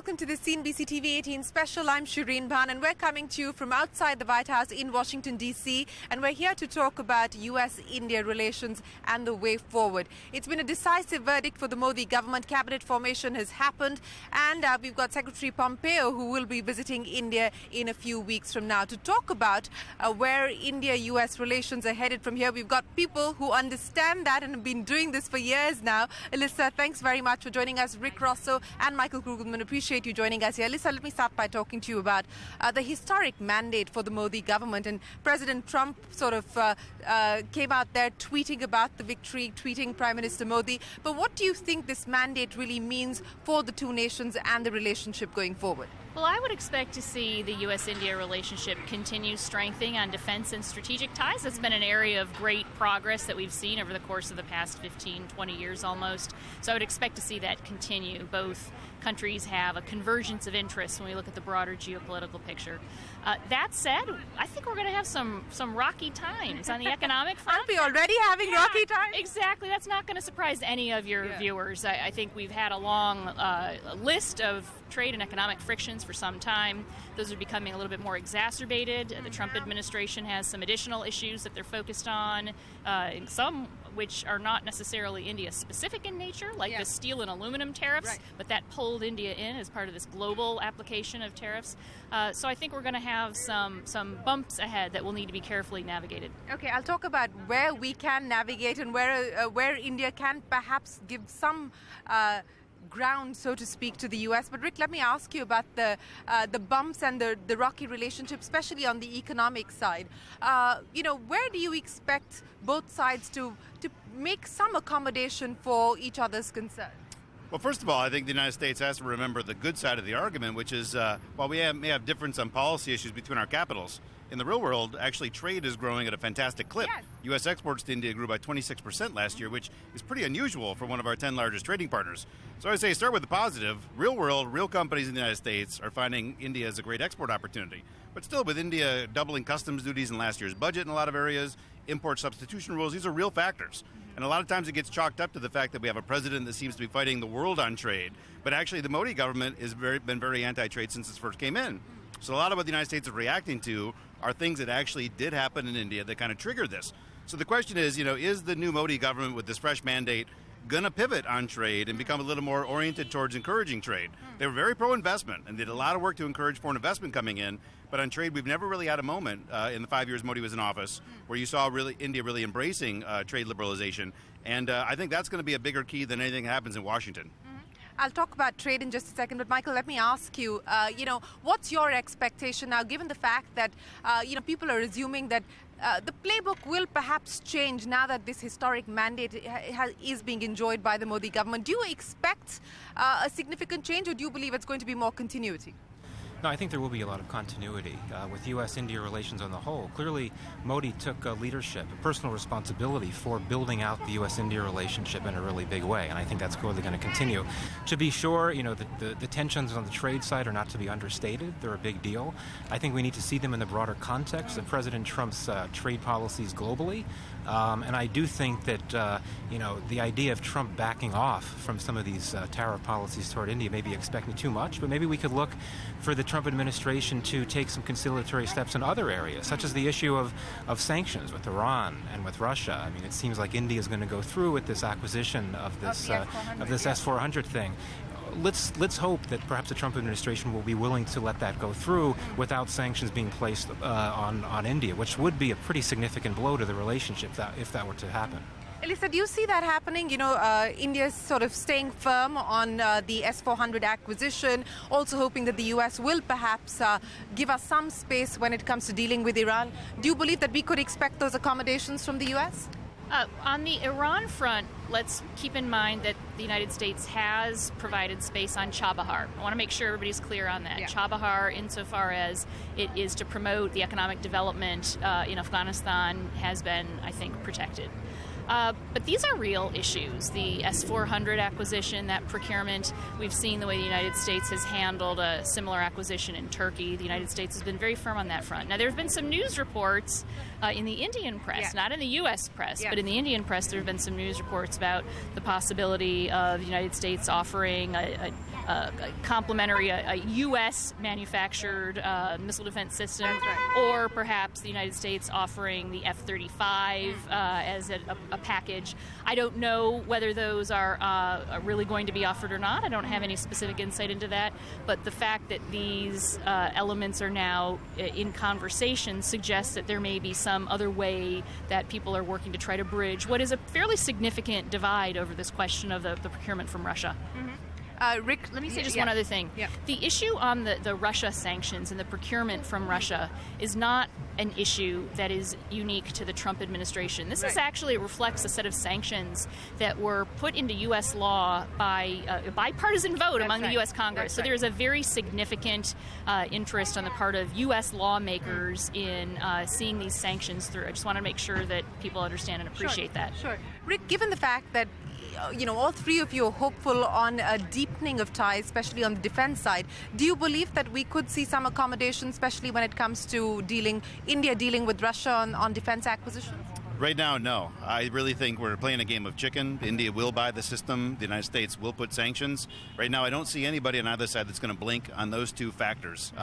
welcome to the CNBC TV 18 special. I'm Shereen Bhan and we're coming to you from outside the White House in Washington, D.C. And we're here to talk about US-India relations and the way forward. It's been a decisive verdict for the Modi government. Cabinet formation has happened and we've got Secretary Pompeo who will be visiting India in a few weeks from now to talk about where India-US relations are headed from here. We've got people who understand that and have been doing this for years now. Alyssa, thanks very much for joining us. Rick Rosso and Michael Krugelman, appreciate you joining us here. Alyssa, let me start by talking to you about the historic mandate for the Modi government. And President Trump sort of came out there tweeting about the victory, tweeting Prime Minister Modi. But what do you think this mandate really means for the two nations and the relationship going forward? Well, I would expect to see the U.S.-India relationship continue strengthening on defense and strategic ties. It's been an area of great progress that we've seen over the course of the past 15, 20 years almost. So I would expect to see that continue. Both countries have a convergence of interests when we look at the broader geopolitical picture. That said, I think we're going to have some rocky times on the economic front. Aren't we already having rocky times? Exactly. That's not going to surprise any of your viewers. I think we've had a long list of trade and economic frictions for some time. Those are becoming a little bit more exacerbated. The Trump administration has some additional issues that they're focused on, some which are not necessarily India-specific in nature, like the steel and aluminum tariffs, but that pulled India in as part of this global application of tariffs. So I think we're going to have some bumps ahead that will need to be carefully navigated. Okay, I'll talk about where we can navigate and where India can perhaps give some ground, so to speak, to the U.S. But Rick, let me ask you about the bumps and the rocky relationship, especially on the economic side. Where do you expect both sides to make some accommodation for each other's concerns? Well, first of all, I think the United States has to remember the good side of the argument, which is while we may have difference on policy issues between our capitals, in the real world, actually trade is growing at a fantastic clip. Yes. U.S. exports to India grew by 26% last year, which is pretty unusual for one of our 10 largest trading partners. So I say start with the positive. Real world, real companies in the United States are finding India as a great export opportunity. But still, with India doubling customs duties in last year's budget in a lot of areas, import substitution rules, these are real factors. And a lot of times it gets chalked up to the fact that we have a president that seems to be fighting the world on trade. But actually the Modi government has been very anti-trade since it first came in. So a lot of what the United States is reacting to are things that actually did happen in India that kind of triggered this. So the question is, is the new Modi government with this fresh mandate going to pivot on trade and become a little more oriented towards encouraging trade? They were very pro-investment and did a lot of work to encourage foreign investment coming in. But on trade, we've never really had a moment in the 5 years Modi was in office where you saw India really embracing trade liberalization. And I think that's going to be a bigger key than anything that happens in Washington. I'll talk about trade in just a second, but Michael, let me ask you, what's your expectation now, given the fact that, people are assuming that the playbook will perhaps change now that this historic mandate is being enjoyed by the Modi government. Do you expect a significant change, or do you believe it's going to be more continuity? No, I think there will be a lot of continuity with U.S.-India relations on the whole. Clearly, Modi took leadership, a personal responsibility for building out the U.S.-India relationship in a really big way, and I think that's clearly going to continue. To be sure, the tensions on the trade side are not to be understated. They're a big deal. I think we need to see them in the broader context of President Trump's trade policies globally. And I do think that, the idea of Trump backing off from some of these tariff policies toward India may be expecting too much, but maybe we could look for the Trump administration to take some conciliatory steps in other areas, such as the issue of sanctions with Iran and with Russia. I mean, it seems like India is going to go through with this acquisition of this S-400 thing. Let's hope that perhaps the Trump administration will be willing to let that go through without sanctions being placed on India, which would be a pretty significant blow to the relationship if that were to happen. Alyssa, do you see that happening? India's sort of staying firm on the S-400 acquisition, also hoping that the U.S. will perhaps give us some space when it comes to dealing with Iran. Do you believe that we could expect those accommodations from the U.S.? On the Iran front, let's keep in mind that the United States has provided space on Chabahar. I want to make sure everybody's clear on that. Yeah. Chabahar, insofar as it is to promote the economic development in Afghanistan, has been, I think, protected. But these are real issues. The S-400 acquisition, that procurement, we've seen the way the United States has handled a similar acquisition in Turkey. The United States has been very firm on that front. Now, there have been some news reports in the Indian press, not in the U.S. press, but in the Indian press, there have been some news reports about the possibility of the United States offering a complementary, a U.S. manufactured missile defense system, or perhaps the United States offering the F-35 as a package. I don't know whether those are really going to be offered or not. I don't have any specific insight into that, but the fact that these elements are now in conversation suggests that there may be some other way that people are working to try to bridge what is a fairly significant divide over this question of the procurement from Russia. Rick, let me say just one other thing. Yeah. The issue on the Russia sanctions and the procurement from Russia is not an issue that is unique to the Trump administration. This is actually, it reflects a set of sanctions that were put into U.S. law by a bipartisan vote among the U.S. Congress. So there is a very significant interest on the part of U.S. lawmakers in seeing these sanctions through. I just want to make sure that people understand and appreciate that. Sure. Rick, given the fact that all three of you are hopeful on a deepening of ties, especially on the defense side, do you believe that we could see some accommodation, especially when it comes to India dealing with Russia on defense acquisitions? Right now, no. I really think we're playing a game of chicken. India will buy the system. The United States will put sanctions. Right now, I don't see anybody on either side that's going to blink on those two factors.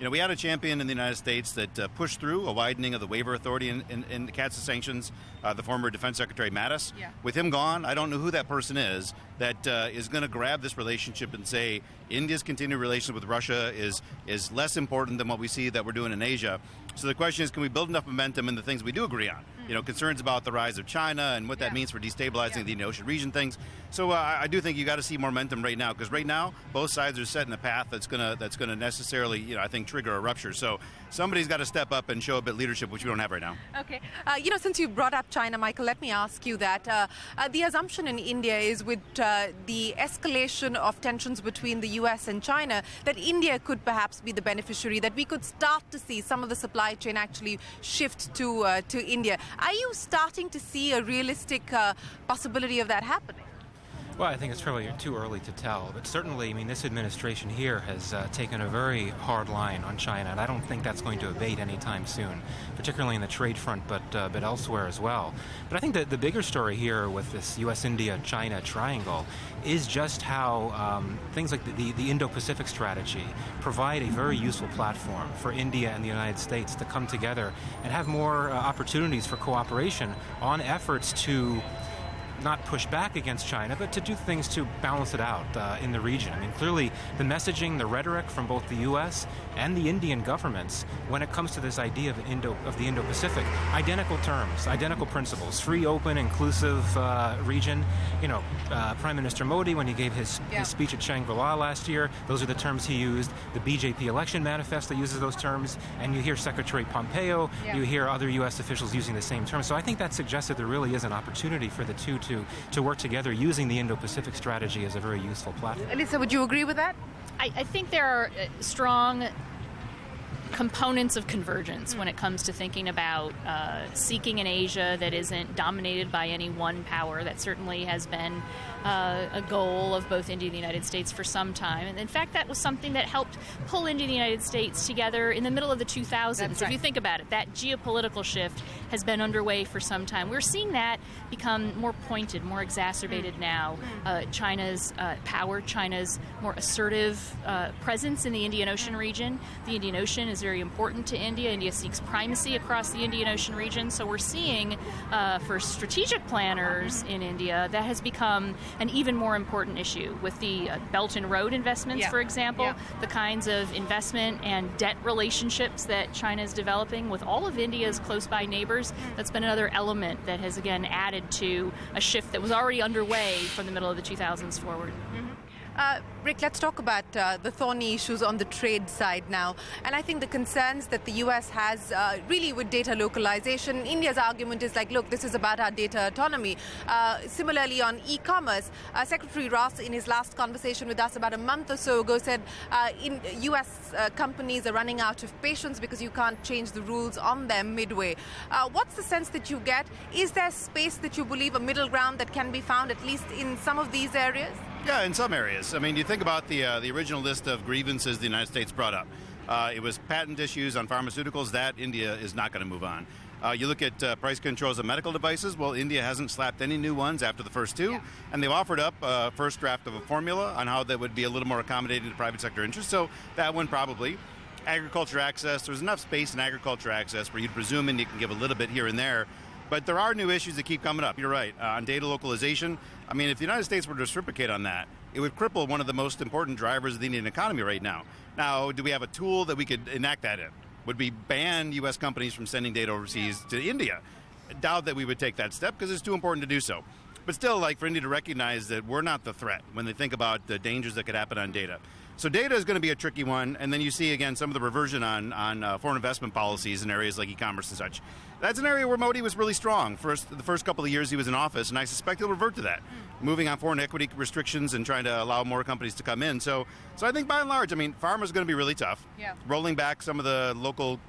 We had a champion in the United States that pushed through a widening of the waiver authority in the CAATSA sanctions, the former Defense Secretary Mattis. Yeah. With him gone, I don't know who that person is that is going to grab this relationship and say India's continued relations with Russia is less important than what we see that we're doing in Asia. So the question is, can we build enough momentum in the things we do agree on? Concerns about the rise of China and what that means for destabilizing the Indian Ocean region things. So I do think you got to see momentum right now, because right now both sides are setting a path that's gonna necessarily, I think, trigger a rupture. So somebody's got to step up and show a bit of leadership, which we don't have right now. Okay. Since you brought up China, Michael, let me ask you that. The assumption in India is with the escalation of tensions between the U.S. and China, that India could perhaps be the beneficiary, that we could start to see some of the supply chain actually shift to India. Are you starting to see a realistic possibility of that happening? Well, I think it's probably too early to tell, but certainly, this administration here has taken a very hard line on China, and I don't think that's going to abate anytime soon, particularly in the trade front, but elsewhere as well. But I think that the bigger story here with this U.S.-India-China triangle is just how things like the Indo-Pacific strategy provide a very useful platform for India and the United States to come together and have more opportunities for cooperation on efforts to not push back against China, but to do things to balance it out in the region. Clearly, the messaging, the rhetoric from both the U.S. and the Indian governments when it comes to this idea of the Indo-Pacific, identical terms, identical principles, free, open, inclusive region. Prime Minister Modi, when he gave his speech at Shangri-La last year, those are the terms he used. The BJP election manifesto uses those terms, and you hear Secretary Pompeo, you hear other U.S. officials using the same terms. So I think that suggests that there really is an opportunity for the two to work together using the Indo-Pacific strategy as a very useful platform. Elisa, would you agree with that? I think there are strong components of convergence when it comes to thinking about seeking an Asia that isn't dominated by any one power. That certainly has been a goal of both India and the United States for some time. And in fact, that was something that helped pull India and the United States together in the middle of the 2000s. That's right. If you think about it, that geopolitical shift has been underway for some time. We're seeing that become more pointed, more exacerbated now. China's power, China's more assertive presence in the Indian Ocean region. The Indian Ocean is very important to India. India seeks primacy across the Indian Ocean region. So we're seeing, for strategic planners in India, that has become an even more important issue with the Belt and Road investments, for example, the kinds of investment and debt relationships that China is developing with all of India's close-by neighbors. That's been another element that has, again, added to a shift that was already underway from the middle of the 2000s forward. Rick, let's talk about the thorny issues on the trade side now. And I think the concerns that the U.S. has really with data localization, India's argument is like, look, this is about our data autonomy. Similarly, on e-commerce, Secretary Ross, in his last conversation with us about a month or so ago, said U.S. companies are running out of patience because you can't change the rules on them midway. What's the sense that you get? Is there space that you believe, a middle ground that can be found, at least in some of these areas? Yeah, in some areas. You think about the original list of grievances the United States brought up. It was patent issues on pharmaceuticals that India is not going to move on. You look at price controls of medical devices. Well, India hasn't slapped any new ones after the first two, and they've offered up a first draft of a formula on how that would be a little more accommodating to private sector interests. So that one probably. Agriculture access, there's enough space in agriculture access where you'd presume India can give a little bit here and there. But there are new issues that keep coming up. You're right. On data localization, I mean, if the United States were to reciprocate on that, it would cripple one of the most important drivers of the Indian economy right now. Now, do we have a tool that we could enact that in? Would we ban U.S. companies from sending data overseas to India? I doubt that we would take that step because it's too important to do so. But still, like for India to recognize that we're not the threat when they think about the dangers that could happen on data. So data is going to be a tricky one, and then you see, again, some of the reversion on foreign investment policies in areas like e-commerce and such. That's an area where Modi was really strong. The first couple of years he was in office, and I suspect he'll revert to that, moving on foreign equity restrictions and trying to allow more companies to come in. So I think by and large, I mean, pharma is going to be really tough. Yeah. Rolling back some of the local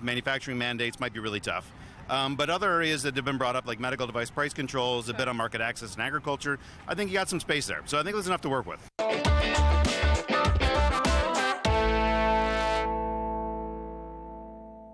manufacturing mandates might be really tough. But other areas that have been brought up, like medical device price controls, a bit on market access and agriculture, I think you got some space there. So I think there's enough to work with.